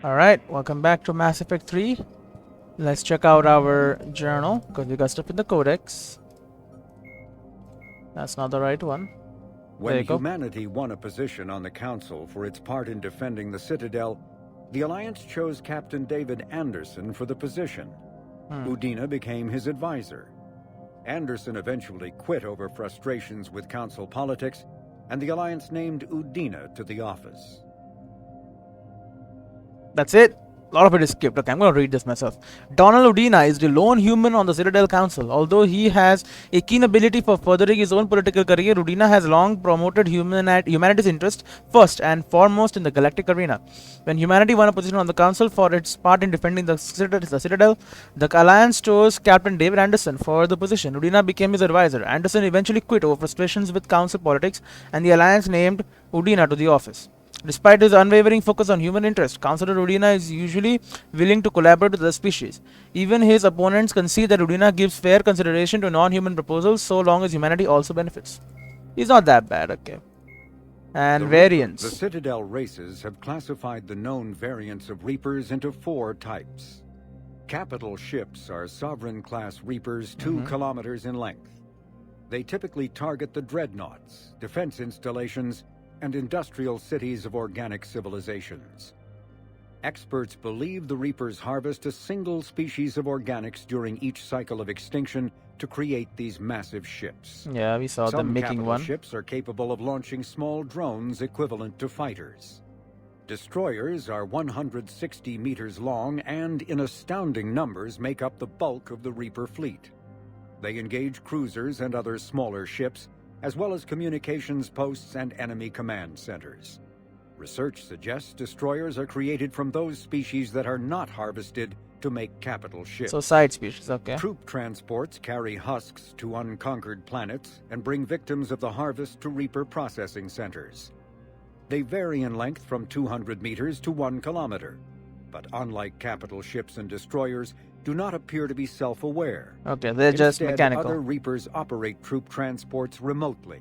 Alright, welcome back to Mass Effect 3. Let's check out our journal, because we got stuff in the codex. That's not the right one. There you When go. humanity won a position on the Council for its part in defending the Citadel, the Alliance chose Captain David Anderson for the position. Udina became his advisor. Anderson eventually quit over frustrations with Council politics, and the Alliance named Udina to the office. That's it. A lot of it is skipped. Okay, I'm going to read this myself. Donald Udina is the lone human on the Citadel Council. Although he has a keen ability for furthering his own political career, Udina has long promoted humanity's interest first and foremost in the galactic arena. When humanity won a position on the Council for its part in defending the Citadel, the Alliance chose Captain David Anderson for the position. Udina became his advisor. Anderson eventually quit over frustrations with Council politics, and the Alliance named Udina to the office. Despite his unwavering focus on human interest, Counselor Udina is usually willing to collaborate with other species. Even his opponents concede that Udina gives fair consideration to non-human proposals so long as humanity also benefits. He's not that bad, okay. And variants. The Citadel races have classified the known variants of Reapers into 4 types. Capital ships are Sovereign-class Reapers 2 kilometers in length. They typically target the dreadnoughts, defense installations, and industrial cities of organic civilizations. Experts believe the Reapers harvest a single species of organics during each cycle of extinction to create these massive ships. Yeah, we saw them making one. Some ships are capable of launching small drones equivalent to fighters. Destroyers are 160 meters long and, in astounding numbers, make up the bulk of the Reaper fleet. They engage cruisers and other smaller ships, as well as communications posts and enemy command centers. Research suggests destroyers are created from those species that are not harvested to make capital ships. So side species, okay. Troop transports carry husks to unconquered planets and bring victims of the harvest to Reaper processing centers. They vary in length from 200 meters to 1 kilometer, but unlike capital ships and destroyers, do not appear to be self-aware. Okay, they're just mechanical. Other Reapers operate troop transports remotely.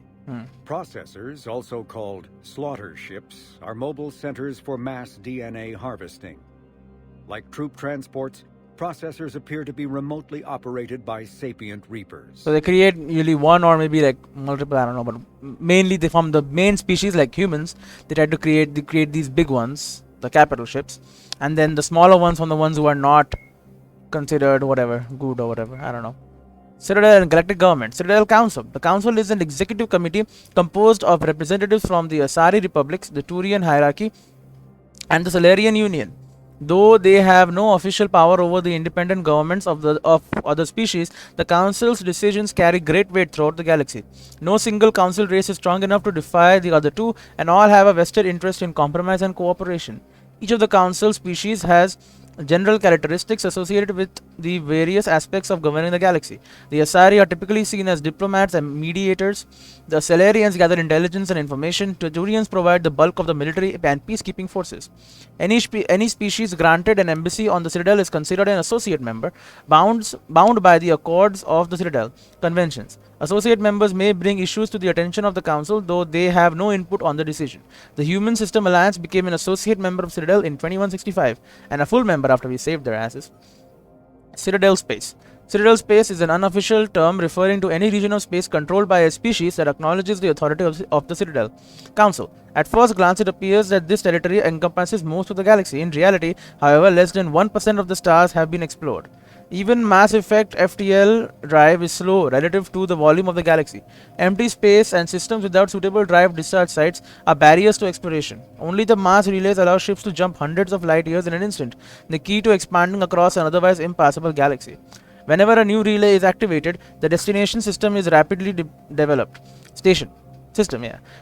Processors, also called slaughter ships, are mobile centers for mass DNA harvesting. Like troop transports, processors appear to be remotely operated by sapient Reapers. So they create usually one or maybe like multiple, I don't know, but mainly they from the main species like humans, they try to create these big ones, the capital ships, and then the smaller ones from the ones who are not considered whatever, good or whatever, I don't know. Citadel and Galactic Government. Citadel Council. The Council is an executive committee composed of representatives from the Asari Republics, the Turian Hierarchy, and the Solarian Union. Though they have no official power over the independent governments of other species, the Council's decisions carry great weight throughout the galaxy. No single Council race is strong enough to defy the other two, and all have a vested interest in compromise and cooperation. Each of the Council species has general characteristics associated with the various aspects of governing the galaxy. The Asari are typically seen as diplomats and mediators. The Solarians gather intelligence and information. The Turians provide the bulk of the military and peacekeeping forces. Any species granted an embassy on the Citadel is considered an associate member, bound by the Accords of the Citadel Conventions. Associate members may bring issues to the attention of the Council, though they have no input on the decision. The Human System Alliance became an associate member of Citadel in 2165, and a full member after we saved their asses. Citadel Space. Citadel Space is an unofficial term referring to any region of space controlled by a species that acknowledges the authority of the Citadel Council. At first glance, it appears that this territory encompasses most of the galaxy. In reality, however, less than 1% of the stars have been explored. Even Mass Effect FTL drive is slow relative to the volume of the galaxy. Empty space and systems without suitable drive discharge sites are barriers to exploration. Only the mass relays allow ships to jump hundreds of light years in an instant, the key to expanding across an otherwise impassable galaxy. Whenever a new relay is activated, the destination system is rapidly developed.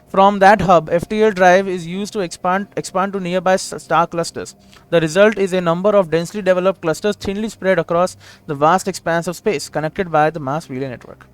From that hub, FTL drive is used to expand to nearby star clusters. The result is a number of densely developed clusters thinly spread across the vast expanse of space, connected by the mass relay network.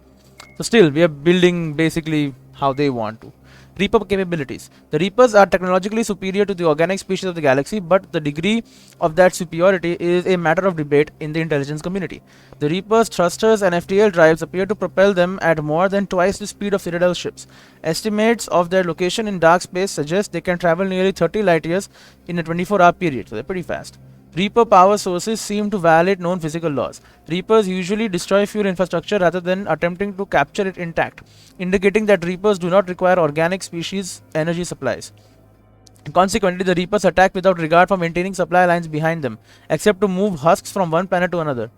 So still, we are building basically how they want to. Reaper capabilities. The Reapers are technologically superior to the organic species of the galaxy, but the degree of that superiority is a matter of debate in the intelligence community. The Reapers' thrusters and FTL drives appear to propel them at more than twice the speed of Citadel ships. Estimates of their location in dark space suggest they can travel nearly 30 light years in a 24-hour period, so they're pretty fast. Reaper power sources seem to violate known physical laws. Reapers usually destroy fuel infrastructure rather than attempting to capture it intact, indicating that Reapers do not require organic species energy supplies. Consequently, the Reapers attack without regard for maintaining supply lines behind them, except to move husks from one planet to another.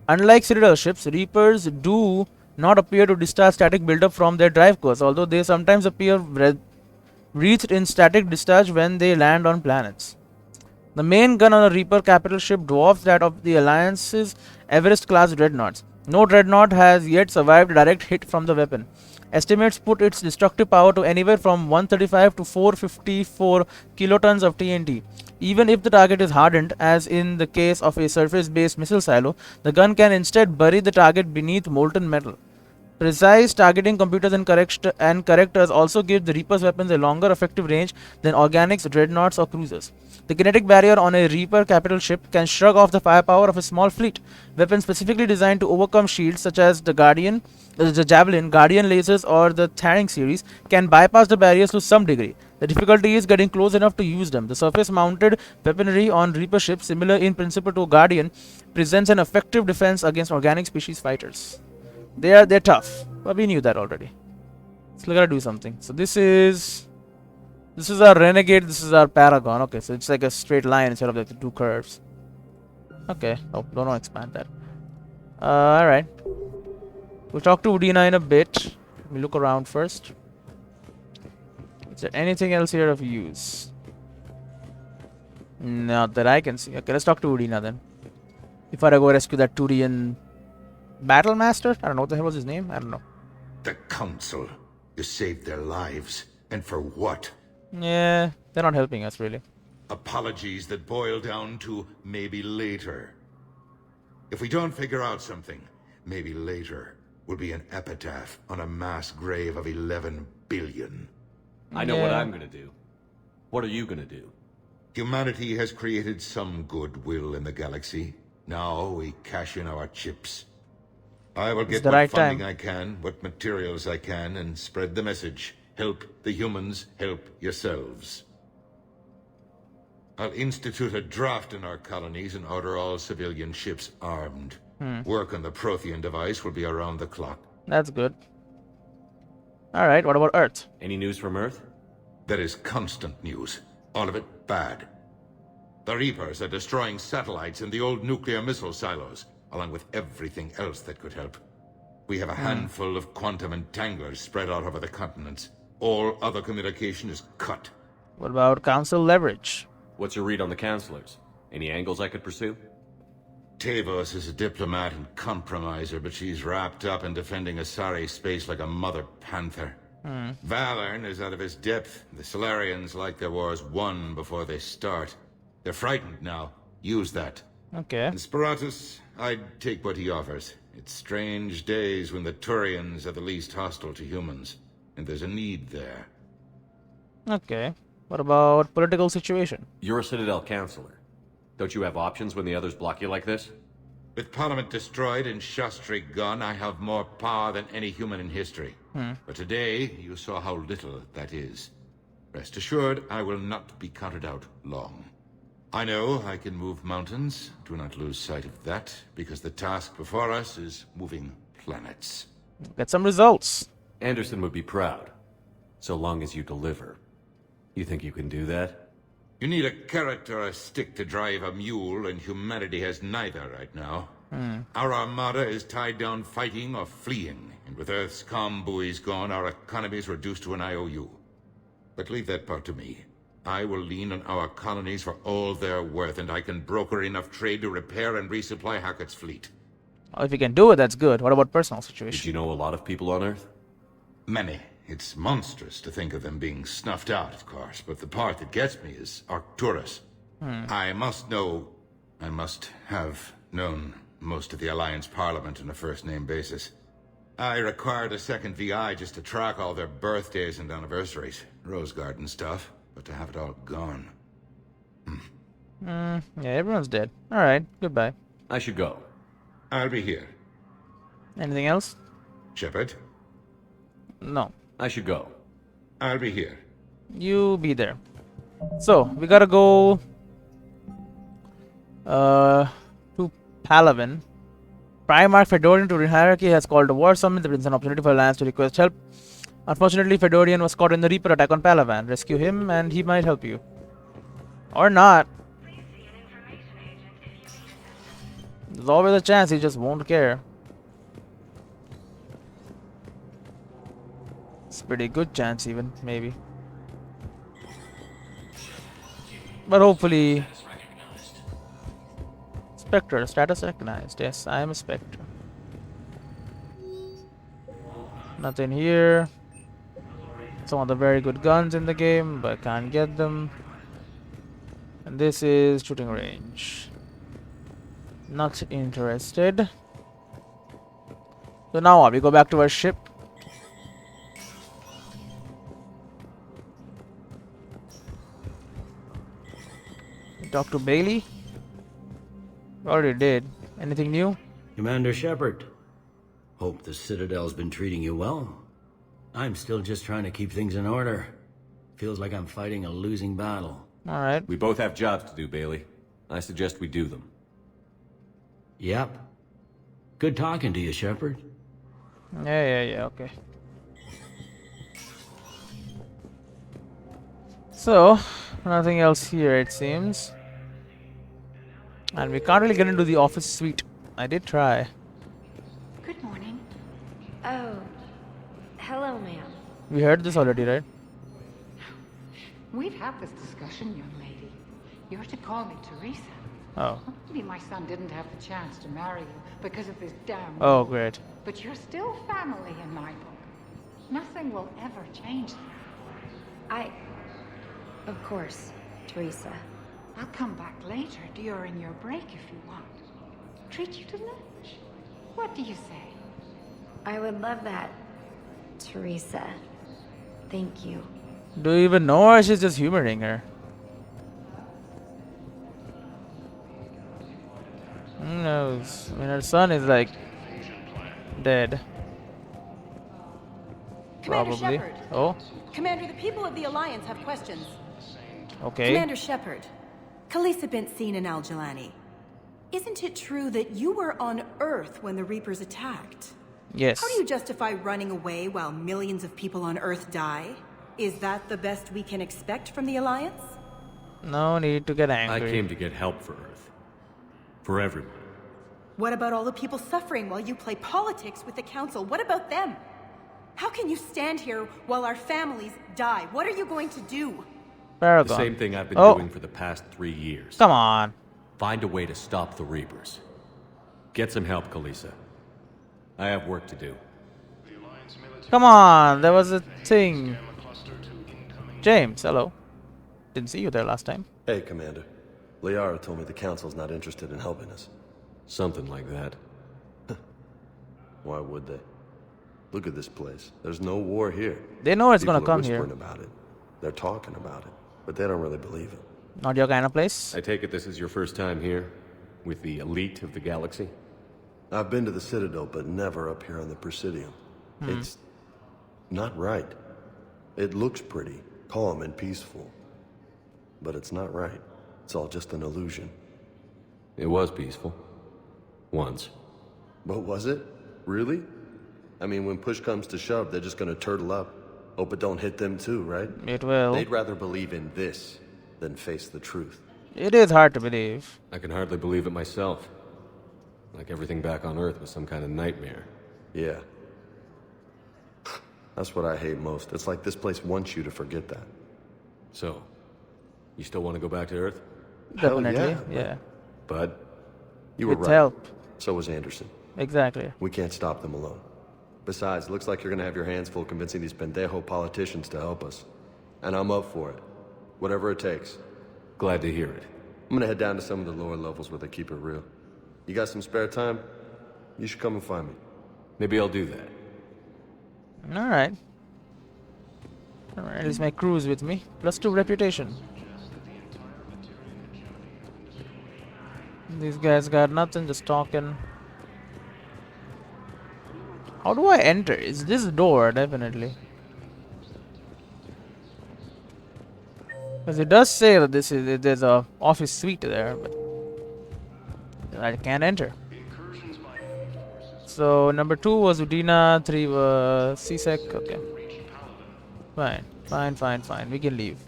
Unlike Citadel ships, Reapers do not appear to discharge static buildup from their drive cores, although they sometimes appear breathed in static discharge when they land on planets. The main gun on a Reaper capital ship dwarfs that of the Alliance's Everest-class dreadnoughts. No dreadnought has yet survived a direct hit from the weapon. Estimates put its destructive power to anywhere from 135 to 454 kilotons of TNT. Even if the target is hardened, as in the case of a surface-based missile silo, the gun can instead bury the target beneath molten metal. Precise targeting computers and correctors also give the Reaper's weapons a longer effective range than Organic's dreadnoughts or cruisers. The kinetic barrier on a Reaper capital ship can shrug off the firepower of a small fleet. Weapons specifically designed to overcome shields such as the Javelin, Guardian lasers, or the Tharing series can bypass the barriers to some degree. The difficulty is getting close enough to use them. The surface-mounted weaponry on Reaper ships, similar in principle to Guardian, presents an effective defense against organic species fighters. They're tough, but we knew that already. So we gotta do something. So this is our Renegade, this is our Paragon. Okay, so it's like a straight line instead of like the two curves. Okay, oh, don't want to expand that. Alright. We'll talk to Udina in a bit. Let me look around first. Is there anything else here of use? Not that I can see. Okay, let's talk to Udina then. If I go rescue that Turian Battle Master? I don't know what the hell was his name. I don't know. The Council. You saved their lives. And for what? Yeah, they're not helping us really. Apologies that boil down to maybe later. If we don't figure out something, maybe later will be an epitaph on a mass grave of 11 billion. I know what I'm gonna do. What are you gonna do? Humanity has created some goodwill in the galaxy. Now we cash in our chips. I will get what funding I can, what materials I can, and spread the message. Help the humans, help yourselves. I'll institute a draft in our colonies and order all civilian ships armed. Work on the Prothean device will be around the clock. That's good. Alright, what about Earth? Any news from Earth? There is constant news. All of it bad. The Reapers are destroying satellites in the old nuclear missile silos, along with everything else that could help. We have a handful of quantum entanglers spread out over the continents. All other communication is cut. What about Council leverage? What's your read on the counselors? Any angles I could pursue? Tavos is a diplomat and compromiser, but she's wrapped up in defending Asari space like a mother panther. Valern is out of his depth. The Solarians like their wars won before they start. They're frightened now. Use that. Okay. And Sparatus, I'd take what he offers. It's strange days when the Turians are the least hostile to humans. And there's a need there. Okay. What about political situation? You're a Citadel counselor. Don't you have options when the others block you like this? With Parliament destroyed and Shastri gone, I have more power than any human in history. But today, you saw how little that is. Rest assured, I will not be counted out long. I know I can move mountains. Do not lose sight of that, because the task before us is moving planets. Get some results. Anderson would be proud, so long as you deliver. You think you can do that? You need a carrot or a stick to drive a mule, and humanity has neither right now. Our armada is tied down fighting or fleeing, and with Earth's comm buoys gone, our economy is reduced to an IOU. But leave that part to me. I will lean on our colonies for all they're worth, and I can broker enough trade to repair and resupply Hackett's fleet. Well, if you can do it, that's good. What about personal situation? Did you know a lot of people on Earth? Many. It's monstrous to think of them being snuffed out, of course, but the part that gets me is Arcturus. I must have known most of the Alliance Parliament on a first-name basis. I required a second VI just to track all their birthdays and anniversaries. Rose garden stuff, but to have it all gone. Yeah, everyone's dead. Alright, goodbye. I should go. I'll be here. Anything else? Shepard, No. I should go. I'll be here. You be there. So, we gotta go to Palaven. Primarch Fedorian to Hierarchy has called a war summit that brings an opportunity for Alliance to request help. Unfortunately, Fedorian was caught in the Reaper attack on Palaven. Rescue him and he might help you. Or not. There's always a chance he just won't care. It's a pretty good chance even, maybe. But hopefully... Spectre, status recognized. Yes, I am a Spectre. Nothing here. Some of the very good guns in the game, but I can't get them. And this is shooting range. Not interested. So now what? We go back to our ship. Talk to Bailey. Already did. Anything new? Commander Shepard. Hope the Citadel's been treating you well. I'm still just trying to keep things in order. Feels like I'm fighting a losing battle. Alright. We both have jobs to do, Bailey. I suggest we do them. Yep. Good talking to you, Shepard. Yeah, okay. So, nothing else here it seems. And we can't really get into the office suite. I did try. Good morning. Oh, hello, ma'am. We heard this already, right? We've had this discussion, young lady. You're to call me Teresa. Oh. Maybe my son didn't have the chance to marry you because of this damn Oh, rule. great. But you're still family in my book. Nothing will ever change that. Of course, Teresa. I'll come back later during your break if you want. Treat you to lunch. What do you say? I would love that, Teresa. Thank you. Do you even know her? She's just humoring her. Who knows? I mean, her son is like dead. Commander Probably. Shepard. Oh, Commander, the people of the Alliance have questions. okay. Commander Shepard, Khaleesa bint seen in Al-Jalani. Isn't it true that you were on Earth when the Reapers attacked? Yes. How do you justify running away while millions of people on Earth die? Is that the best we can expect from the Alliance? No need to get angry. I came to get help for Earth. For everyone. What about all the people suffering while you play politics with the Council? What about them? How can you stand here while our families die? What are you going to do? Paragon. The same thing I've been Oh. doing for the past 3 years. Come on. Find a way to stop the Reapers. Get some help, Khaleesa. I have work to do. Come on. There was a thing. James, hello. Didn't see you there last time. Hey, Commander. Liara told me the Council's not interested in helping us. Something like that. Why would they? Look at this place. There's no war here. They know it's People gonna are come whispering here. about it. They're talking about it, but they don't really believe it. Not your kind of place. I take it this is your first time here? With the elite of the galaxy? I've been to the Citadel, but never up here on the Presidium. It's not right. It looks pretty, calm and peaceful. But it's not right. It's all just an illusion. It was peaceful. Once. But was it? Really? I mean, when push comes to shove, they're just gonna turtle up. Hope it don't hit them too, right? It will. They'd rather believe in this than face the truth. It is hard to believe. I can hardly believe it myself. Like everything back on Earth was some kind of nightmare. Yeah. That's what I hate most. It's like this place wants you to forget that. So, you still want to go back to Earth? Hell Definitely. yeah. Yeah. Bud? You were With right. help. So was Anderson. Exactly. We can't stop them alone. Besides, it looks like you're gonna have your hands full convincing these pendejo politicians to help us. And I'm up for it. Whatever it takes. Glad to hear it. I'm gonna head down to some of the lower levels where they keep it real. You got some spare time? You should come and find me. Maybe I'll do that. Alright. Alright, at least my crew is with me. +2 reputation. These guys got nothing, just talking. How do I enter? Is this door? Definitely. Because it does say that there's a office suite there, but I can't enter. So number 2 was Udina, 3 was CSEC. Okay. Fine. We can leave.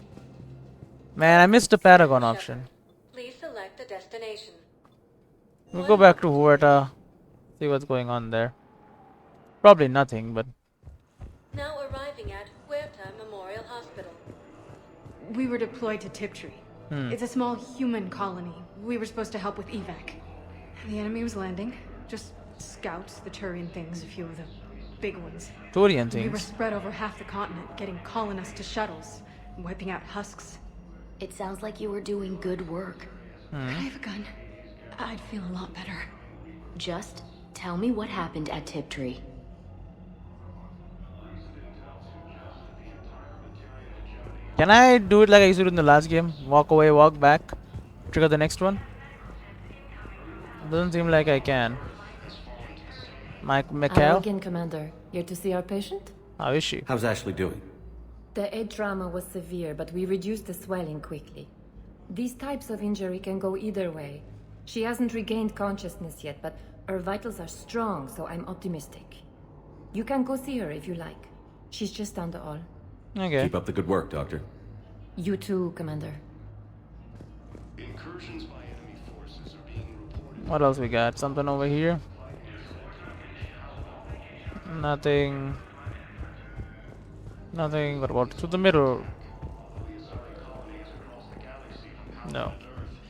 Man, I missed the Paragon option. Please select a destination. We'll go back to Huerta, see what's going on there. Probably nothing, but Now arriving at Huerta Memorial Hospital. We were deployed to Tiptree. It's a small human colony. We were supposed to help with evac. The enemy was landing. Just scouts, the Turian things, a few of the big ones. Turian We were things. spread over half the continent, getting colonists to shuttles, wiping out husks. It sounds like you were doing good work. Could I have a gun? I'd feel a lot better. Just tell me what happened at Tiptree. Can I do it like I used to do in the last game? Walk away, walk back, trigger the next one? Doesn't seem like I can. Mike Hello McHale? again, Commander. Here to see our patient? How is she? How's Ashley doing? The head trauma was severe, but we reduced the swelling quickly. These types of injury can go either way. She hasn't regained consciousness yet, but her vitals are strong, so I'm optimistic. You can go see her if you like. She's just down the hall. Okay. Keep up the good work, Doctor. You too, Commander. What else we got? Something over here? Nothing. Nothing. What about to the middle? No.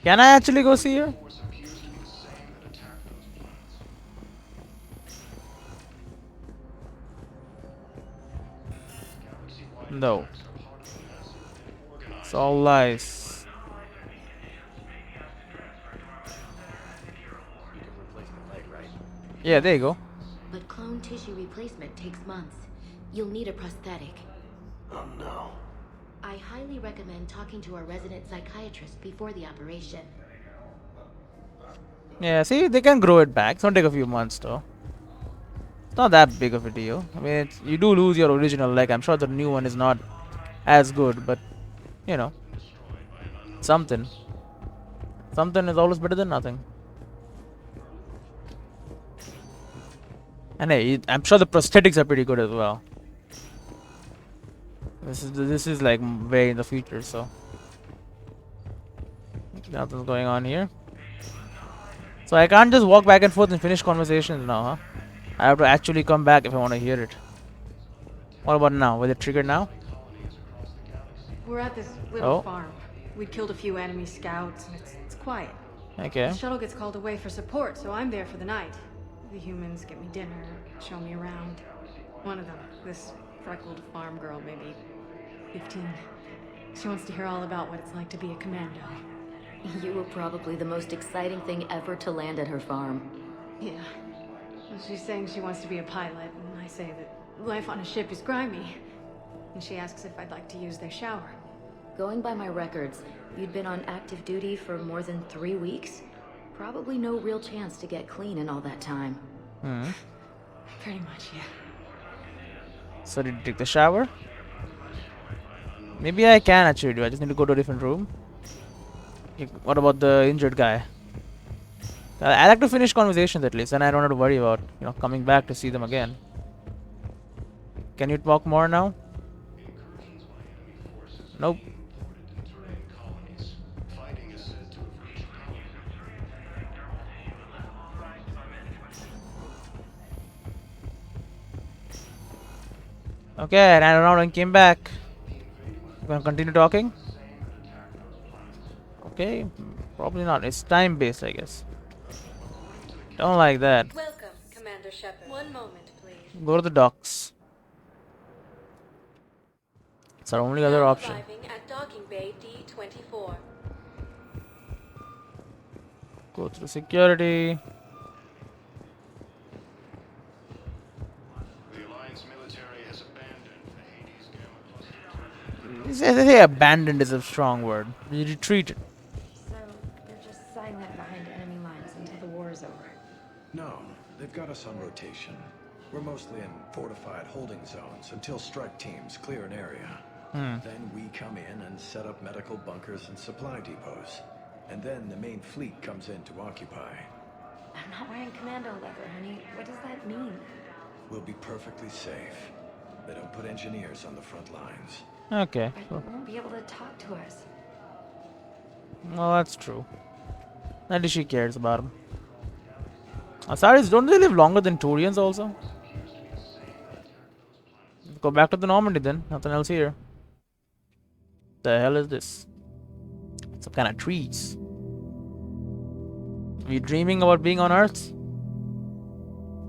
Can I actually go see her? No. It's all lies. Yeah, there you go. But clone tissue replacement takes months. You'll need a prosthetic. Oh no. I highly recommend talking to our resident psychiatrist before the operation. Yeah, see, they can grow it back. It's gonna take a few months though. It's not that big of a deal. I mean, you do lose your original leg. I'm sure the new one is not as good, but you know, something. Something is always better than nothing. And hey, I'm sure the prosthetics are pretty good as well. This is like way in the future, so nothing's going on here. So I can't just walk back and forth and finish conversations now, huh? I have to actually come back if I want to hear it. What about now? Was it triggered now? We're at this little farm. We killed a few enemy scouts, and it's quiet. Okay. The shuttle gets called away for support, so I'm there for the night. The humans get me dinner, show me around. One of them, this freckled farm girl, maybe 15. She wants to hear all about what it's like to be a commando. You were probably the most exciting thing ever to land at her farm. Yeah. Well, she's saying she wants to be a pilot, and I say that life on a ship is grimy. And she asks if I'd like to use their shower. Going by my records, you'd been on active duty for more than 3 weeks. Probably no real chance to get clean in all that time. Pretty much, yeah. So did you take the shower? Maybe I can actually do. I just need to go to a different room. What about the injured guy? I like to finish conversations at least, and I don't have to worry about coming back to see them again. Can you talk more now? Nope. Okay, I ran around and came back. You gonna continue talking? Okay, probably not. It's time based, I guess. Don't like that. Welcome, Commander Shepard. One moment, please. Go to the docks. It's our only other Now option. arriving at docking bay D24. Go through security. The Alliance military has I say abandoned is a strong word. We retreated. So, you're just silent behind enemy lines until the war is over? No, they've got us on rotation. We're mostly in fortified holding zones until strike teams clear an area. Then we come in and set up medical bunkers and supply depots. And then the main fleet comes in to occupy. I'm not wearing commando leather, honey. What does that mean? We'll be perfectly safe. They don't put engineers on the front lines. Okay. But you won't be able to talk to us. Well, that's true. At least she cares about him. Asaris, don't they live longer than Turians also? Go back to the Normandy then. Nothing else here. The hell is this? Some kind of trees. Are you dreaming about being on Earth?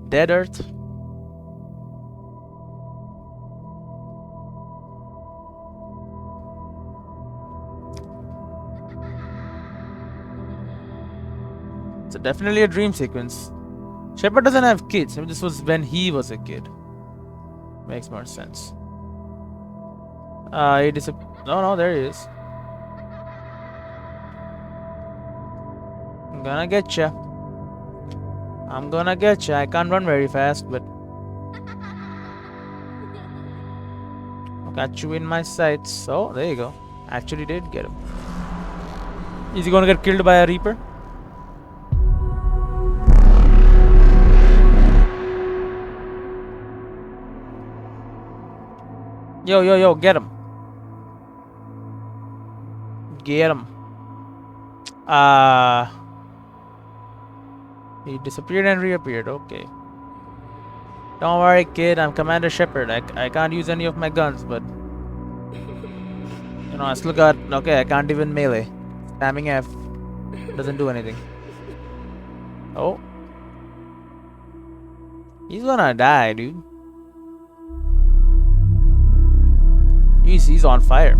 Dead Earth? It's definitely a dream sequence. Shepard doesn't have kids. I mean, this was when he was a kid. Makes more sense. He disappeared. No, there he is. I'm gonna get ya. I'm gonna get ya. I can't run very fast, but I got you in my sights. So there you go. Actually, did get him. Is he gonna get killed by a Reaper? Yo, get him. Get him. He disappeared and reappeared. Okay. Don't worry, kid. I'm Commander Shepard. I can't use any of my guns, but you know, I still got. Okay, I can't even melee. Spamming F doesn't do anything. Oh. He's gonna die, dude. Jeez, he's on fire.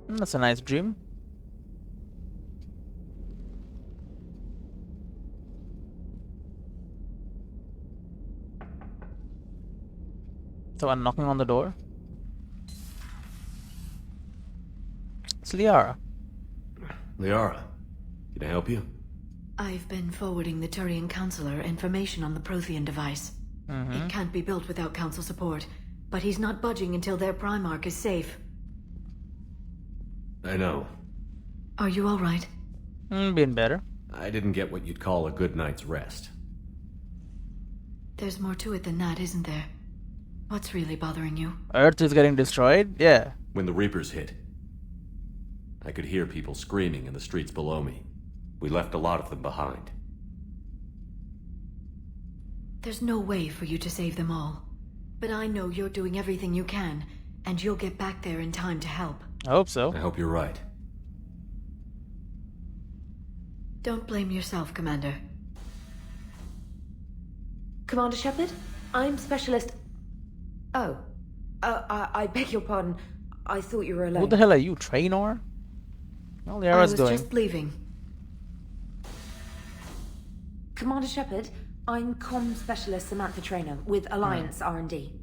That's a nice dream. Someone knocking on the door. It's Liara. Liara, can I help you? I've been forwarding the Turian Counselor information on the Prothean device. It can't be built without Council support, but he's not budging until their Primarch is safe. I know. Are you alright? Been better. I didn't get what you'd call a good night's rest. There's more to it than that, isn't there? What's really bothering you? Earth is getting destroyed? Yeah. When the Reapers hit, I could hear people screaming in the streets below me. We left a lot of them behind. There's no way for you to save them all. But I know you're doing everything you can, and you'll get back there in time to help. I hope so. I hope you're right. Don't blame yourself, Commander. Commander Shepard? I'm Specialist... Oh. I beg your pardon. I thought you were alone. Who the hell are you, Trainor? Well, Liara's going. I was just leaving. Commander Shepard, I'm Comm Specialist Samantha Trainer with Alliance R&D.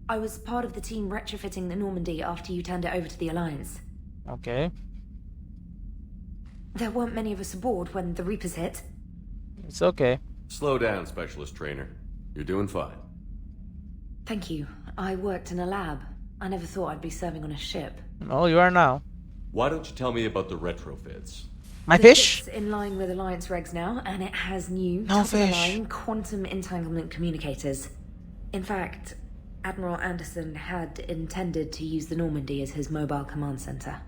I was part of the team retrofitting the Normandy after you turned it over to the Alliance. Okay. There weren't many of us aboard when the Reapers hit. It's okay. Slow down, Specialist Trainer. You're doing fine. Thank you. I worked in a lab. I never thought I'd be serving on a ship. Well, you are now. Why don't you tell me about the retrofits? My The fish? ship's in line with Alliance regs now, and it has new No fish. top-of-the-line quantum entanglement communicators. In fact, Admiral Anderson had intended to use the Normandy as his mobile command center.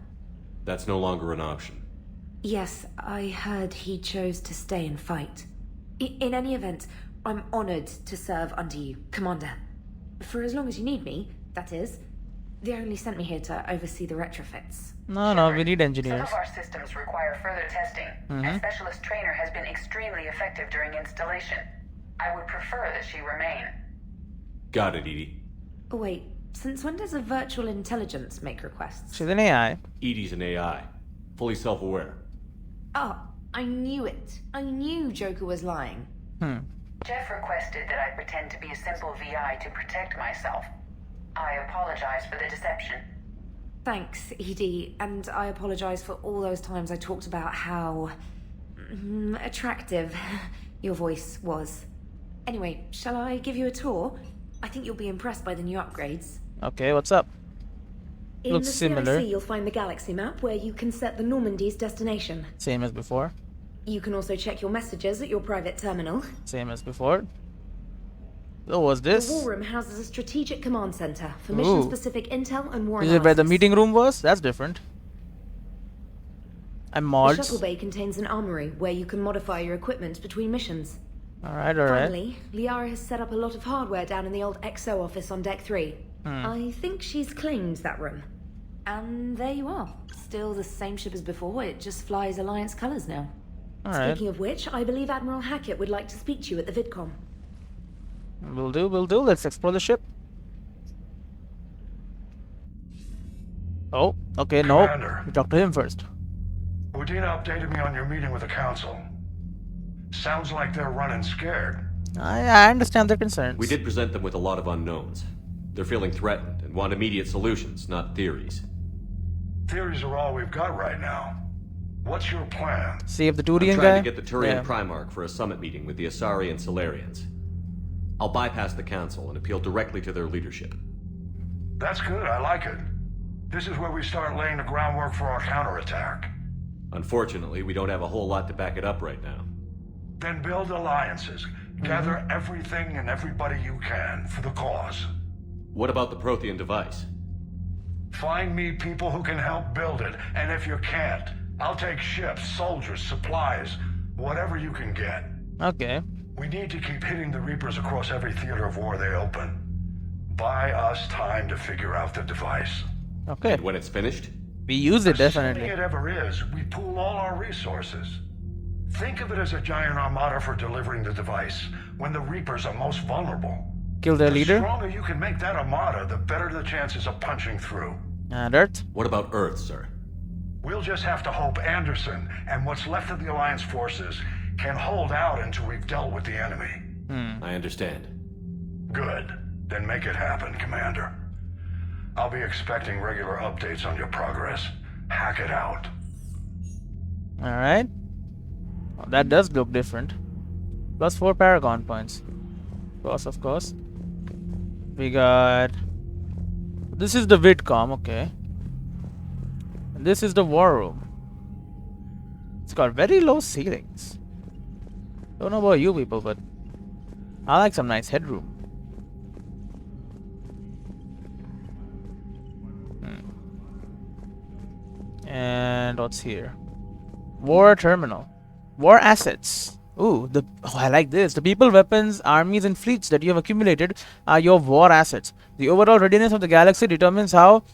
That's no longer an option. Yes, I heard he chose to stay and fight. In any event, I'm honored to serve under you, Commander. For as long as you need me, that is. They only sent me here to oversee the retrofits. No, we need engineers. Some of our systems require further testing, and Specialist Trainer has been extremely effective during installation. I would prefer that she remain. Got it, Edie. Wait, Since when does a virtual intelligence make requests? She's an AI. Edie's an AI. Fully self-aware. Oh, I knew it. I knew Joker was lying. Jeff requested that I pretend to be a simple VI to protect myself. I apologize for the deception. Thanks, Edie, and I apologize for all those times I talked about how attractive your voice was. Anyway, shall I give you a tour? I think you'll be impressed by the new upgrades. Okay, what's up? In Looks the similar. CIC, you'll find the galaxy map where you can set the Normandy's destination. Same as before. You can also check your messages at your private terminal. Same as before. So what's this? The war room houses a strategic command center for mission-specific intel and war Is it where the analysis. meeting room was? That's different. And The mods. shuttle bay contains an armory where you can modify your equipment between missions. Alright. Finally, Liara has set up a lot of hardware down in the old XO office on Deck 3. I think she's claimed that room. And there you are. Still the same ship as before, it just flies Alliance colors now. Alright. Speaking of which, I believe Admiral Hackett would like to speak to you at the VidCom. Will do. Let's explore the ship. Oh, okay, no. Commander. We talk to him first. Udina updated me on your meeting with the Council. Sounds like they're running scared. I understand their concerns. We did present them with a lot of unknowns. They're feeling threatened and want immediate solutions, not theories. Theories are all we've got right now. What's your plan? See if the I'm Turian trying guy. to get the Turian Primarch for a summit meeting with the Asari and Solarians. I'll bypass the Council and appeal directly to their leadership. That's good, I like it. This is where we start laying the groundwork for our counterattack. Unfortunately, we don't have a whole lot to back it up right now. Then build alliances. Gather everything and everybody you can for the cause. What about the Prothean device? Find me people who can help build it, and if you can't, I'll take ships, soldiers, supplies, whatever you can get. Okay. We need to keep hitting the Reapers across every theater of war they open. Buy us time to figure out the device. Okay. And when it's finished? We use it, Assuming definitely. it ever is, we pool all our resources. Think of it as a giant armada for delivering the device, when the Reapers are most vulnerable. Kill their The leader. stronger you can make that armada, the better the chances of punching through. And Earth. What about Earth, sir? We'll just have to hope Anderson and what's left of the Alliance forces can hold out until we've dealt with the enemy. I understand. Good. Then make it happen, Commander. I'll be expecting regular updates on your progress. Hack it out. Alright. Well, that does look different. Plus 4 Paragon points. Of course. We got... This is the VidCom, okay. And this is the War Room. It's got very low ceilings. Don't know about you people, but I like some nice headroom. And what's here? War Terminal. War Assets. Ooh, I like this. The people, weapons, armies, and fleets that you have accumulated are your war assets. The overall readiness of the galaxy determines how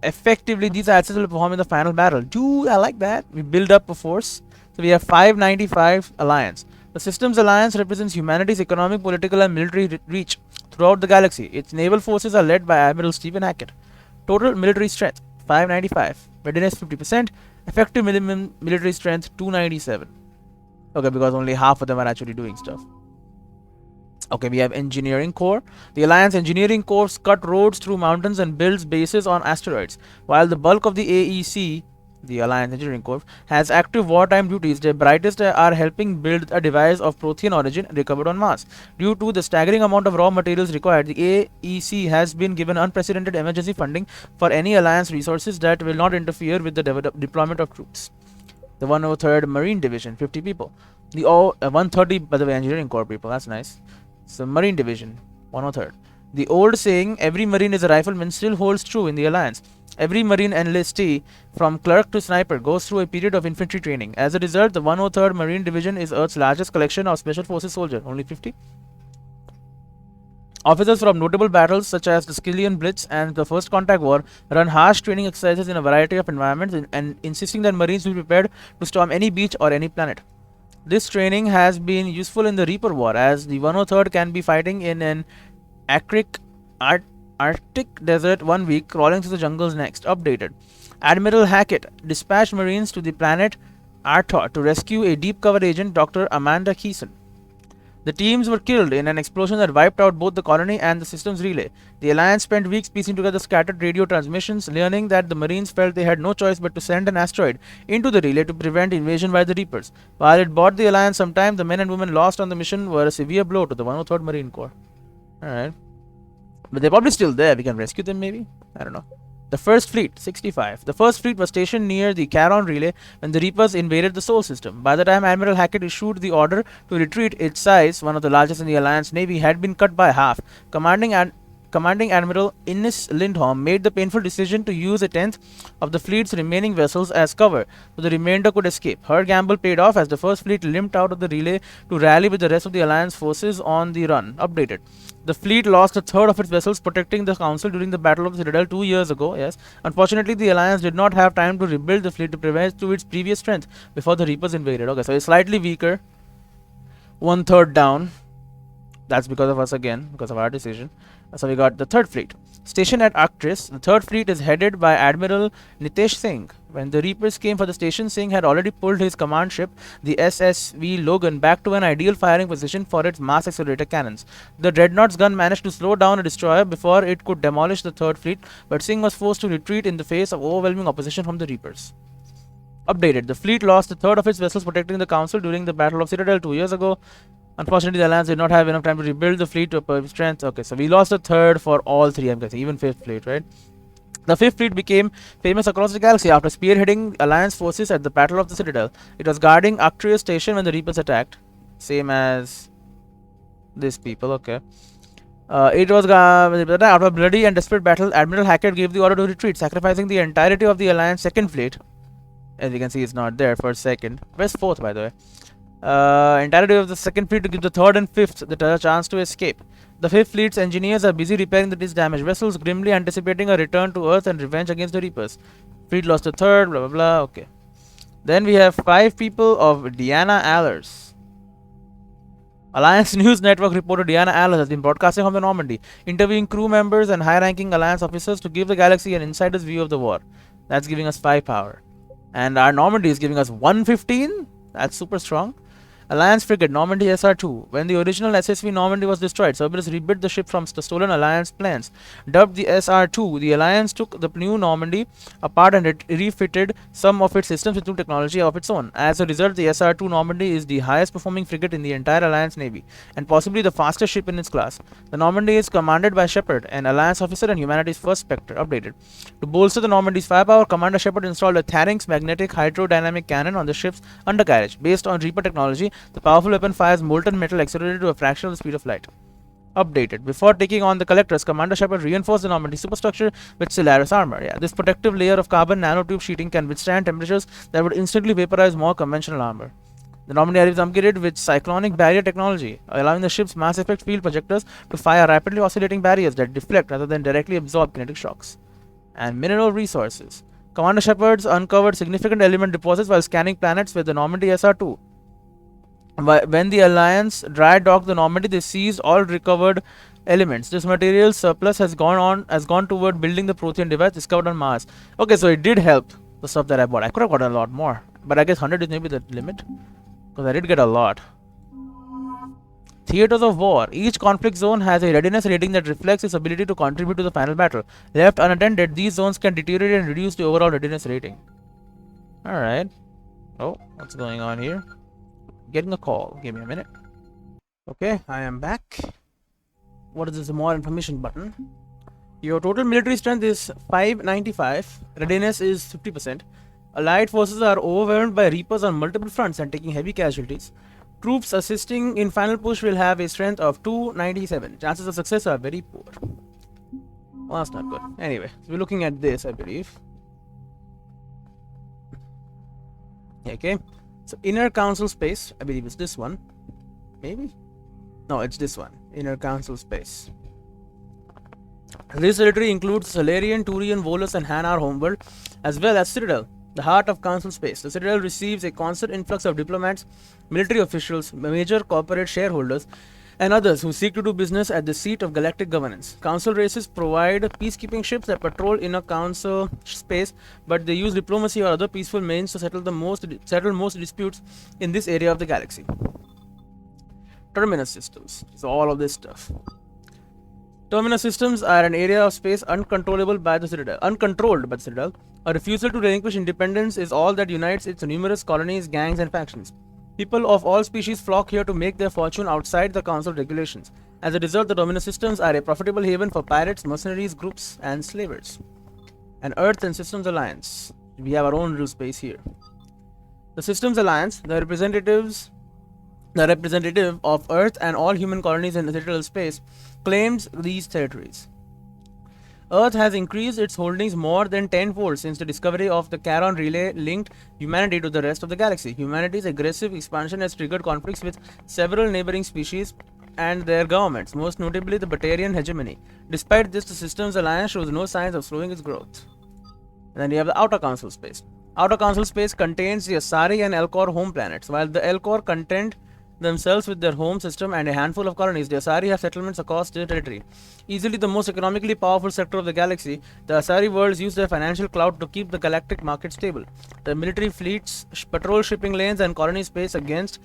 effectively these assets will perform in the final battle. Dude, I like that. We build up a force. So we have 595 Alliance. The Systems Alliance represents humanity's economic, political, and military reach throughout the galaxy. Its naval forces are led by Admiral Stephen Hackett. Total military strength 595. Readiness 50%. Effective minimum military strength 297. Okay, because only half of them are actually doing stuff. Okay, we have Engineering Corps. The Alliance Engineering Corps cut roads through mountains and builds bases on asteroids. While the bulk of the AEC, the Alliance Engineering Corps, has active wartime duties, their brightest are helping build a device of Prothean origin recovered on Mars. Due to the staggering amount of raw materials required, the AEC has been given unprecedented emergency funding for any Alliance resources that will not interfere with the deployment of troops. The 103rd Marine Division, 50 people. The 130, by the way, Engineering Corps people, that's nice. So Marine Division, 103rd. The old saying, every Marine is a rifleman, still holds true in the Alliance. Every Marine enlistee, from clerk to sniper, goes through a period of infantry training. As a result, the 103rd Marine Division is Earth's largest collection of Special Forces soldiers, only 50. Officers from notable battles such as the Skillian Blitz and the First Contact War run harsh training exercises in a variety of environments and insisting that Marines be prepared to storm any beach or any planet. This training has been useful in the Reaper War, as the 103rd can be fighting in an Arctic desert 1 week, crawling through the jungles next. Updated. Admiral Hackett dispatched Marines to the planet Arthur to rescue a deep cover agent, Dr. Amanda Keeson. The teams were killed in an explosion that wiped out both the colony and the system's relay. The Alliance spent weeks piecing together scattered radio transmissions, learning that the Marines felt they had no choice but to send an asteroid into the relay to prevent invasion by the Reapers. While it bought the Alliance some time, the men and women lost on the mission were a severe blow to the 103rd Marine Corps. Alright. But they're probably still there. We can rescue them maybe? I don't know. The First Fleet, 65. The First Fleet was stationed near the Charon relay when the Reapers invaded the Sol system. By the time Admiral Hackett issued the order to retreat, its size, one of the largest in the Alliance Navy, had been cut by half. Commanding Admiral Innes Lindholm made the painful decision to use a tenth of the fleet's remaining vessels as cover, so the remainder could escape. Her gamble paid off as the First Fleet limped out of the relay to rally with the rest of the Alliance forces on the run. Updated. The fleet lost a third of its vessels protecting the Council during the Battle of the Citadel 2 years ago. Yes, unfortunately, the Alliance did not have time to rebuild the fleet to prevent to its previous strength before the Reapers invaded. Okay, so it's slightly weaker. 1/3 down. That's because of us again, because of our decision. So we got the Third Fleet. Stationed at Arcturus, the Third Fleet is headed by Admiral Nitesh Singh. When the Reapers came for the station, Singh had already pulled his command ship, the SSV Logan, back to an ideal firing position for its mass accelerator cannons. The Dreadnought's gun managed to slow down a destroyer before it could demolish the Third Fleet, but Singh was forced to retreat in the face of overwhelming opposition from the Reapers. Updated. The fleet lost a third of its vessels protecting the Council during the Battle of Citadel 2 years ago. Unfortunately, the Alliance did not have enough time to rebuild the fleet to a perfect strength. Okay, so we lost a third for all three, I'm guessing, even Fifth Fleet, right? The Fifth Fleet became famous across the galaxy after spearheading Alliance forces at the Battle of the Citadel. It was guarding Arcturus Station when the Reapers attacked. Same as these people, okay. It was after a bloody and desperate battle, Admiral Hackett gave the order to retreat, sacrificing the entirety of the Alliance Second Fleet. As you can see, it's not there for a second. Where's fourth, by the way? Entirety of the Second Fleet to give the third and fifth the chance to escape. The Fifth Fleet's engineers are busy repairing the damaged vessels, grimly anticipating a return to Earth and revenge against the Reapers. Fleet lost a third, blah blah blah. Okay. Then we have 5 people of Diana Allers. Alliance News Network reported Diana Allers has been broadcasting from the Normandy, interviewing crew members and high-ranking Alliance officers to give the galaxy an insider's view of the war. That's giving us 5 power. And our Normandy is giving us 115. That's super strong. Alliance frigate Normandy SR-2. When the original SSV Normandy was destroyed, Cerberus rebuilt the ship from the stolen Alliance planes. Dubbed the SR-2, the Alliance took the new Normandy apart and refitted some of its systems with new technology of its own. As a result, the SR-2 Normandy is the highest performing frigate in the entire Alliance Navy, and possibly the fastest ship in its class. The Normandy is commanded by Shepard, an Alliance officer and humanity's first Spectre. Updated. To bolster the Normandy's firepower, Commander Shepard installed a Tharynx magnetic hydrodynamic cannon on the ship's undercarriage. Based on Reaper technology, the powerful weapon fires molten metal accelerated to a fraction of the speed of light. Updated. Before taking on the Collectors, Commander Shepard reinforced the Normandy superstructure with Solaris armor. Yeah, this protective layer of carbon nanotube sheeting can withstand temperatures that would instantly vaporize more conventional armor. The Normandy arrives upgraded with cyclonic barrier technology, allowing the ship's Mass Effect field projectors to fire rapidly oscillating barriers that deflect rather than directly absorb kinetic shocks. And mineral resources. Commander Shepard's uncovered significant element deposits while scanning planets with the Normandy SR-2. When the Alliance dry docked the Normandy, they seized all recovered elements. This material surplus has gone toward building the Prothean device discovered on Mars. Okay, so it did help the stuff that I bought. I could have gotten a lot more, but I guess 100 is maybe the limit, because I did get a lot. Theaters of War. Each conflict zone has a readiness rating that reflects its ability to contribute to the final battle. Left unattended, these zones can deteriorate and reduce the overall readiness rating. Alright. Oh, what's going on here? Getting a call. Give me a minute. Okay, I am back. What is this more information button? Your total military strength is 595. Readiness is 50%. Allied forces are overwhelmed by Reapers on multiple fronts and taking heavy casualties. Troops assisting in final push will have a strength of 297. Chances of success are very poor. Well, that's not good. Anyway, so we're looking at this, I believe. Okay. So inner council space, I believe it's this one. Maybe? No, it's this one. Inner council space. This territory includes Solarian, Turian, Volus and Hanar homeworld, as well as Citadel, the heart of council space. The Citadel receives a constant influx of diplomats, military officials, major corporate shareholders, and others who seek to do business at the seat of galactic governance. Council races provide peacekeeping ships that patrol inner council space, but they use diplomacy or other peaceful means to settle most disputes in this area of the galaxy. Terminus systems. So all of this stuff. Terminus systems are an area of space uncontrolled by the Citadel. A refusal to relinquish independence is all that unites its numerous colonies, gangs, and factions. People of all species flock here to make their fortune outside the council regulations. As a result, the Terminus systems are a profitable haven for pirates, mercenaries, groups, and slavers. An Earth and Systems Alliance. We have our own little space here. The Systems Alliance, the representative of Earth and all human colonies in the Citadel space, claims these territories. Earth has increased its holdings more than tenfold since the discovery of the Charon relay linked humanity to the rest of the galaxy. Humanity's aggressive expansion has triggered conflicts with several neighboring species and their governments, most notably the Batarian hegemony. Despite this, the Systems Alliance shows no signs of slowing its growth. And then we have the Outer Council space. Outer Council space contains the Asari and Elcor home planets. While the Elcor contend themselves with their home system and a handful of colonies, the Asari have settlements across their territory. Easily the most economically powerful sector of the galaxy, the Asari worlds use their financial clout to keep the galactic market stable. The military fleets patrol shipping lanes and colony space against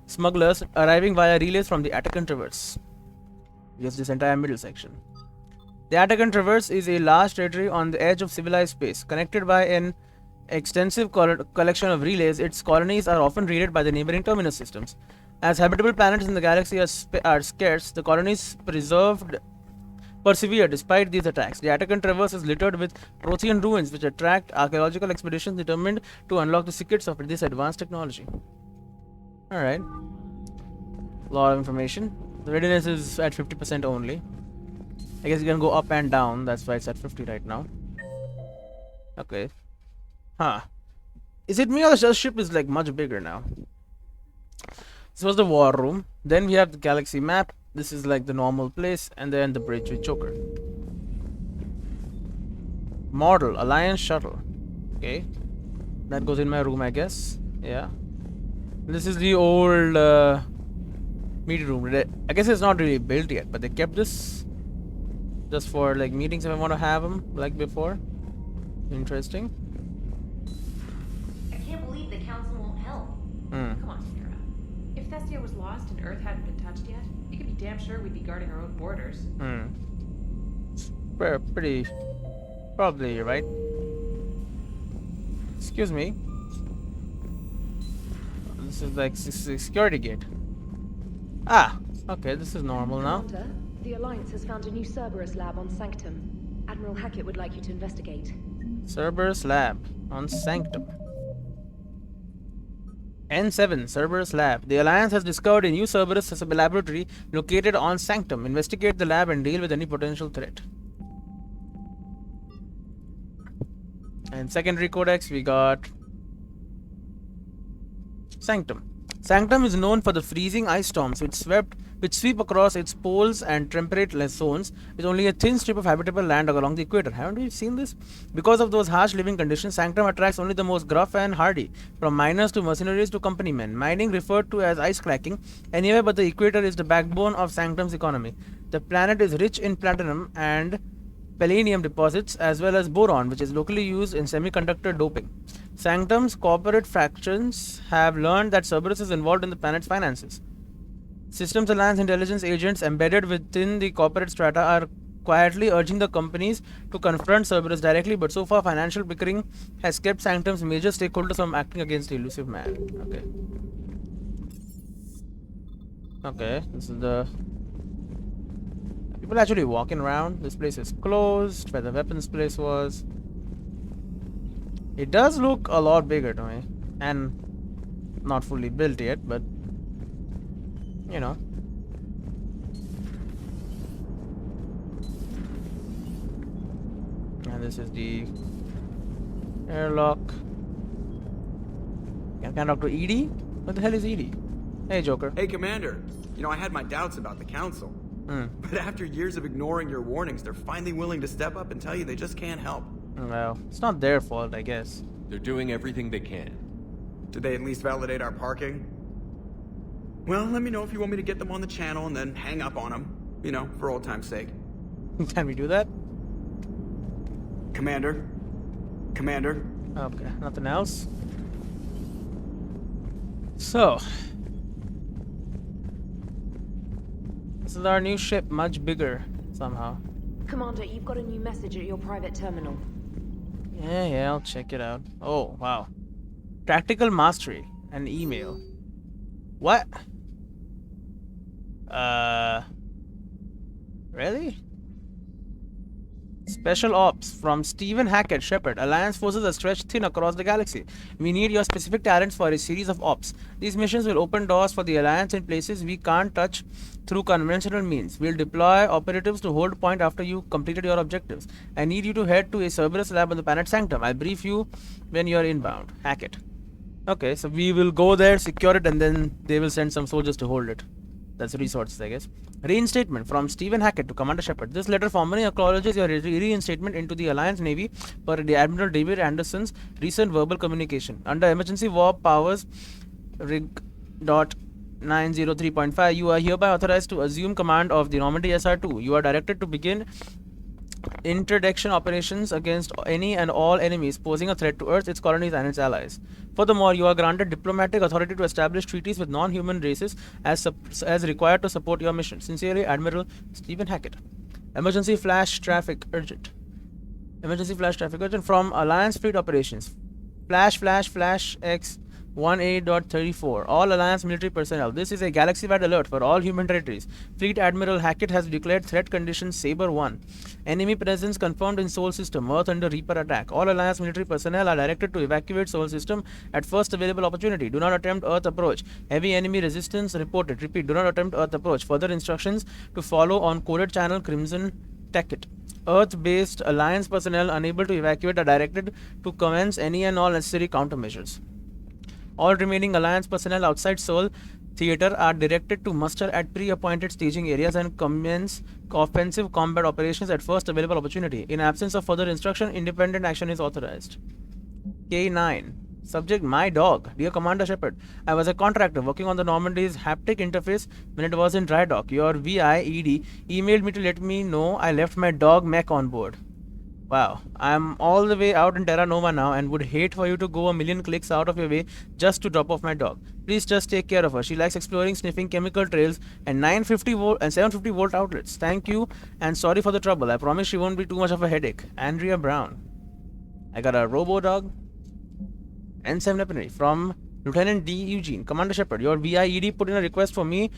smugglers arriving via relays from the Attican Traverse. Yes, this entire middle section. The Attican Traverse is a large territory on the edge of civilized space. Connected by an extensive collection of relays, its colonies are often raided by the neighboring terminus systems. As habitable planets in the galaxy are scarce, the colonies persevere despite these attacks. The Attican Traverse is littered with Prothean ruins which attract archaeological expeditions determined to unlock the secrets of this advanced technology. Alright. A lot of information. The readiness is at 50% only. I guess you can go up and down, that's why it's at 50 right now. Okay. Huh. Is it me or the ship is like much bigger now? This was the war room. Then we have the galaxy map. This is like the normal place, and then the bridge with Joker. Model Alliance shuttle. Okay, that goes in my room, I guess. Yeah. This is the old meeting room. I guess it's not really built yet, but they kept this just for like meetings if I want to have them like before. Interesting. I can't believe the council won't help. Come on, Sarah. If Thessia was lost and Earth hadn't been touched yet, you could be damn sure we'd be guarding our own borders. Pretty. Probably you're right. Excuse me. This is like security gate. Ah, okay, this is normal now. Commander, the Alliance has found a new Cerberus lab on Sanctum. Admiral Hackett would like you to investigate. Cerberus lab on Sanctum. N7 Cerberus lab. The Alliance has discovered a new Cerberus laboratory located on Sanctum. Investigate the lab and deal with any potential threat. And secondary codex we got Sanctum. Sanctum is known for the freezing ice storms which sweep across its poles and temperate zones with only a thin strip of habitable land along the equator. Haven't we seen this? Because of those harsh living conditions, Sanctum attracts only the most gruff and hardy, from miners to mercenaries to company men. Mining, referred to as ice cracking, anywhere but the equator, is the backbone of Sanctum's economy. The planet is rich in platinum and palladium deposits as well as boron, which is locally used in semiconductor doping. Sanctum's corporate factions have learned that Cerberus is involved in the planet's finances. Systems Alliance intelligence agents embedded within the corporate strata are quietly urging the companies to confront Cerberus directly, but so far financial bickering has kept Sanctum's major stakeholders from acting against the elusive man. Okay, this is the... People actually walking around. This place is closed, where the weapons place was. It does look a lot bigger to me, and not fully built yet, but you know. And this is the airlock. Can I talk to Edie? What the hell is Edie? Hey, Joker. Hey, Commander. You know, I had my doubts about the Council. But after years of ignoring your warnings, they're finally willing to step up and tell you they just can't help. Well, it's not their fault, I guess. They're doing everything they can. Did they at least validate our parking? Well, let me know if you want me to get them on the channel and then hang up on them. You know, for old time's sake. Can we do that? Commander? Commander? Okay, nothing else. So, this is our new ship, much bigger somehow. Commander, you've got a new message at your private terminal. Yeah, I'll check it out. Oh, wow. Tactical mastery. An email. What? Really? Special Ops from Stephen Hackett Shepard. Alliance forces are stretched thin across the galaxy. We need your specific talents for a series of ops. These missions will open doors for the Alliance in places we can't touch through conventional means. We'll deploy operatives to hold point after you completed your objectives. I need you to head to a Cerberus lab on the planet Sanctum. I'll brief you when you're inbound. Hackett. Okay, so we will go there, secure it, and then they will send some soldiers to hold it. That's resources, I guess. Reinstatement from Stephen Hackett to Commander Shepard. This letter formally acknowledges your reinstatement into the Alliance Navy per the Admiral David Anderson's recent verbal communication. Under emergency warp powers rig.903.5, you are hereby authorized to assume command of the Normandy SR-2. You are directed to begin interdiction operations against any and all enemies posing a threat to Earth, its colonies, and its allies. Furthermore, you are granted diplomatic authority to establish treaties with non-human races as required to support your mission. Sincerely, Admiral Stephen Hackett. Emergency flash traffic urgent. Emergency flash traffic urgent from Alliance Fleet Operations. Flash X 1A.34. All Alliance military personnel. This is a galaxy-wide alert for all human territories. Fleet Admiral Hackett has declared threat condition Saber 1. Enemy presence confirmed in Sol System. Earth under Reaper attack. All Alliance military personnel are directed to evacuate Sol System at first available opportunity. Do not attempt Earth approach. Heavy enemy resistance reported. Repeat, do not attempt Earth approach. Further instructions to follow on coded channel Crimson Tacket. Earth-based Alliance personnel unable to evacuate are directed to commence any and all necessary countermeasures. All remaining Alliance personnel outside Sol Theater are directed to muster at pre-appointed staging areas and commence offensive combat operations at first available opportunity. In absence of further instruction, independent action is authorized. K9. Subject: my dog. Dear Commander Shepard, I was a contractor working on the Normandy's haptic interface when it was in dry dock. Your VIED emailed me to let me know I left my dog Mech on board. Wow, I'm all the way out in Terra Nova now and would hate for you to go a million clicks out of your way just to drop off my dog. Please just take care of her. She likes exploring, sniffing chemical trails and 750 volt outlets. Thank you and sorry for the trouble. I promise she won't be too much of a headache. Andrea Brown. I got a robo dog. N7 weaponry from Lieutenant D. Eugene. Commander Shepard, your VIED put in a request for me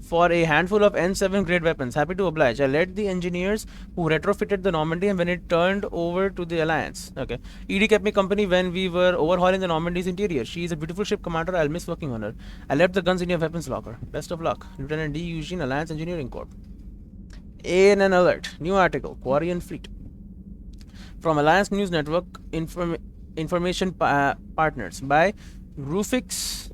for a handful of N7 grade weapons. Happy to oblige. I led the engineers who retrofitted the Normandy and when it turned over to the Alliance. Okay. ED kept me company when we were overhauling the Normandy's interior. She is a beautiful ship, Commander. I'll miss working on her. I left the guns in your weapons locker. Best of luck. Lieutenant D. Eugene, Alliance Engineering Corp. ANN alert. New article. Quarian Fleet. From Alliance News Network Information Partners by Rufix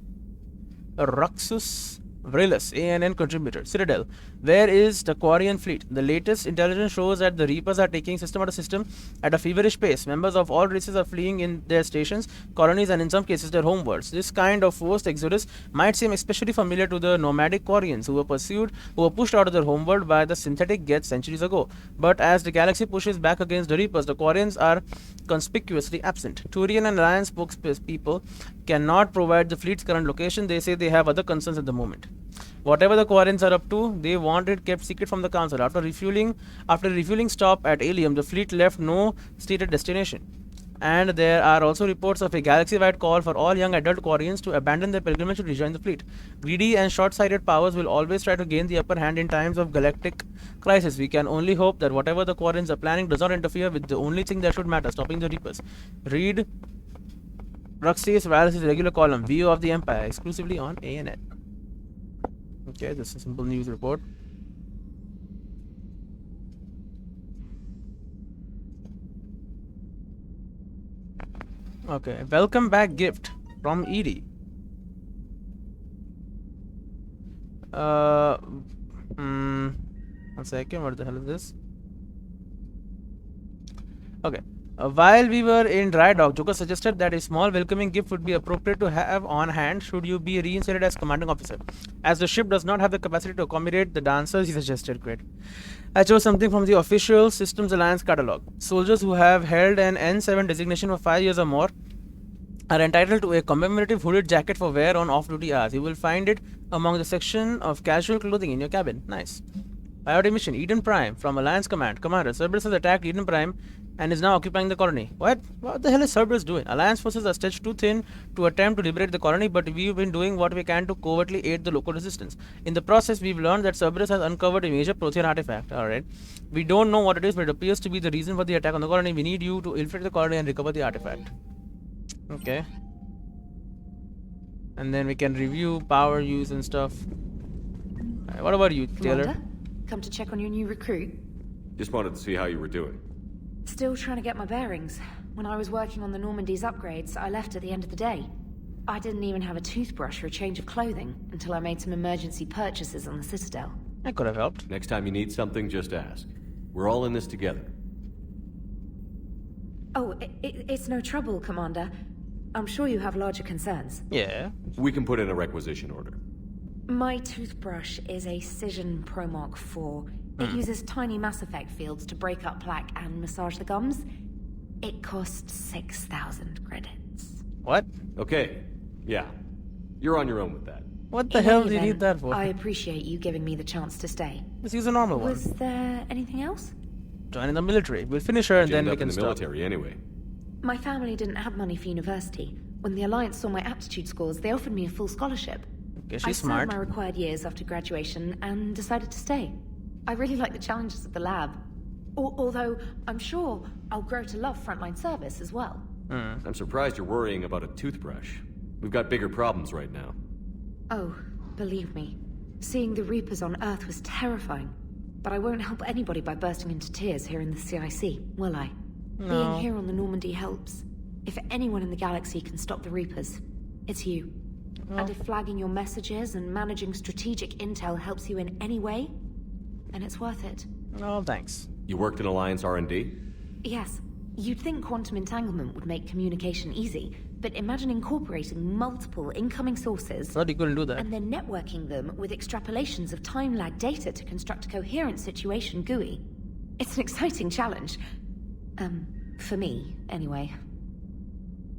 Ruxus Vrelis, ANN contributor. Citadel. Where is the Quarian fleet? The latest intelligence shows that the Reapers are taking system after system at a feverish pace. Members of all races are fleeing in their stations, colonies, and in some cases their homeworlds. This kind of forced exodus might seem especially familiar to the nomadic Quarians who were pushed out of their homeworld by the synthetic Geth centuries ago. But as the galaxy pushes back against the Reapers, the Quarians are conspicuously absent. Turian and Alliance spokespeople cannot provide the fleet's current location. They say they have other concerns at the moment. Whatever the Quarians are up to, they want it kept secret from the Council. After refueling stop at Alium, the fleet left no stated destination. And there are also reports of a galaxy-wide call for all young adult Quarians to abandon their pilgrimage to rejoin the fleet. Greedy and short-sighted powers will always try to gain the upper hand in times of galactic crisis. We can only hope that whatever the Quarians are planning does not interfere with the only thing that should matter, stopping the Reapers. Read Ruxius Valis' regular column, View of the Empire, exclusively on ANN. Okay, this is a simple news report. Okay, welcome back gift from Edie. One second, what the hell is this? Okay, While we were in dry dock, Joker suggested that a small welcoming gift would be appropriate to have on hand should you be reinstated as commanding officer. As the ship does not have the capacity to accommodate the dancers, he suggested. Great. I chose something from the official Systems Alliance catalog. Soldiers who have held an N7 designation for 5 years or more are entitled to a commemorative hooded jacket for wear on off-duty hours. You will find it among the section of casual clothing in your cabin. Nice. Priority mission, Eden Prime, from Alliance Command. Commander, Cerberus has attacked Eden Prime and is now occupying the colony. What? What the hell is Cerberus doing? Alliance forces are stretched too thin to attempt to liberate the colony, but we've been doing what we can to covertly aid the local resistance. In the process, we've learned that Cerberus has uncovered a major Prothean artifact. Alright. We don't know what it is, but it appears to be the reason for the attack on the colony. We need you to infiltrate the colony and recover the artifact. Okay. And then we can review power use and stuff. Right, what about you, Taylor? Commander, come to check on your new recruit. Just wanted to see how you were doing. Still trying to get my bearings. When I was working on the Normandy's upgrades, I left at the end of the day. I didn't even have a toothbrush or a change of clothing until I made some emergency purchases on the Citadel. That could have helped. Next time you need something, just ask. We're all in this together. Oh, it's no trouble, Commander. I'm sure you have larger concerns. Yeah. We can put in a requisition order. My toothbrush is a Cision Pro Mark IV. It uses tiny Mass Effect fields to break up plaque and massage the gums. It costs 6,000 credits. What? Okay. Yeah. You're on your own with that. What the hell do you need that for? I appreciate you giving me the chance to stay. Let's use a normal one. Was there anything else? Joining the military. We'll finish her and then we can in the stop. military anyway. My family didn't have money for university. When the Alliance saw my aptitude scores, they offered me a full scholarship. Okay, she's I smart. served my required years after graduation and decided to stay. I really like the challenges of the lab. Although, I'm sure I'll grow to love frontline service as well. I'm surprised you're worrying about a toothbrush. We've got bigger problems right now. Oh, believe me. Seeing the Reapers on Earth was terrifying. But I won't help anybody by bursting into tears here in the CIC, will I? No. Being here on the Normandy helps. If anyone in the galaxy can stop the Reapers, it's you. And if flagging your messages and managing strategic intel helps you in any way, then it's worth it. No, thanks. You worked in Alliance R&D? Yes. You'd think quantum entanglement would make communication easy, but imagine incorporating multiple incoming sources... Thought you couldn't do that. ...and then networking them with extrapolations of time-lag data to construct a coherent situation GUI. It's an exciting challenge. For me, anyway.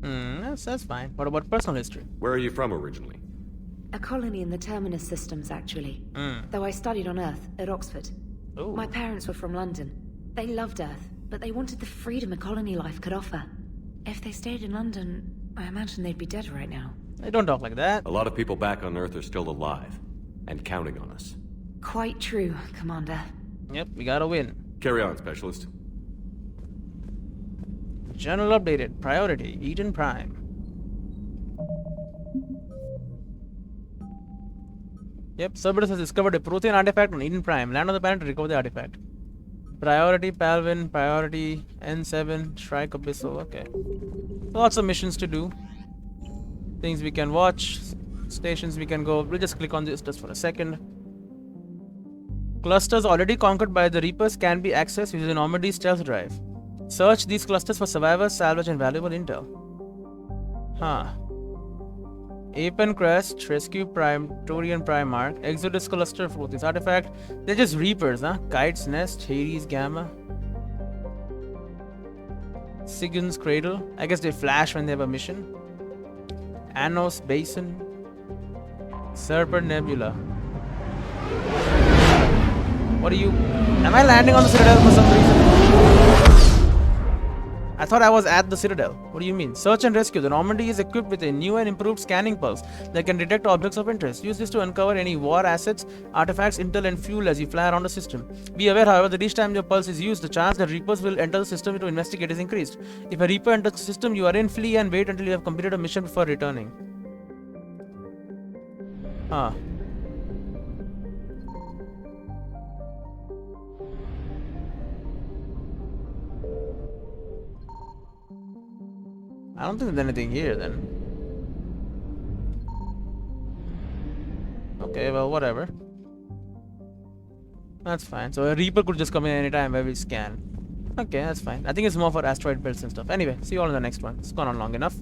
That's fine. What about personal history? Where are you from originally? A colony in the Terminus systems, actually. Though I studied on Earth, at Oxford. Ooh. My parents were from London. They loved Earth, but they wanted the freedom a colony life could offer. If they stayed in London, I imagine they'd be dead right now. Hey, don't talk like that. A lot of people back on Earth are still alive. And counting on us. Quite true, Commander. Yep, we gotta win. Carry on, Specialist. Journal updated. Priority. Eden Prime. Yep, Cerberus has discovered a Prothean artifact on Eden Prime. Land on the planet to recover the artifact. Priority Palvin. Priority N7. Strike Abyssal. Okay. Lots of missions to do. Things we can watch. Stations we can go. We'll just click on this just for a second. Clusters already conquered by the Reapers can be accessed using Normandy's stealth drive. Search these clusters for survivors, salvage, and valuable intel. Huh. Apen Crest, Rescue Prime, Torian Primarch, Exodus Cluster for this artifact. They're just Reapers, huh? Kite's Nest, Hades Gamma. Sigun's Cradle. I guess they flash when they have a mission. Anos Basin. Serpent Nebula. What are you... Am I landing on the Citadel for some reason? I thought I was at the Citadel. What do you mean? Search and rescue. The Normandy is equipped with a new and improved scanning pulse that can detect objects of interest. Use this to uncover any war assets, artifacts, intel, and fuel as you fly around the system. Be aware, however, that each time your pulse is used, the chance that Reapers will enter the system to investigate is increased. If a Reaper enters the system, you are in, flee, and wait until you have completed a mission before returning. Huh. I don't think there's anything here then. Okay, well, whatever. That's fine. So a Reaper could just come in anytime where we scan. Okay, that's fine. I think it's more for asteroid builds and stuff. Anyway, see you all in the next one. It's gone on long enough.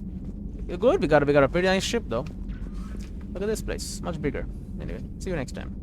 You're good. We got a pretty nice ship though. Look at this place, much bigger. Anyway, see you next time.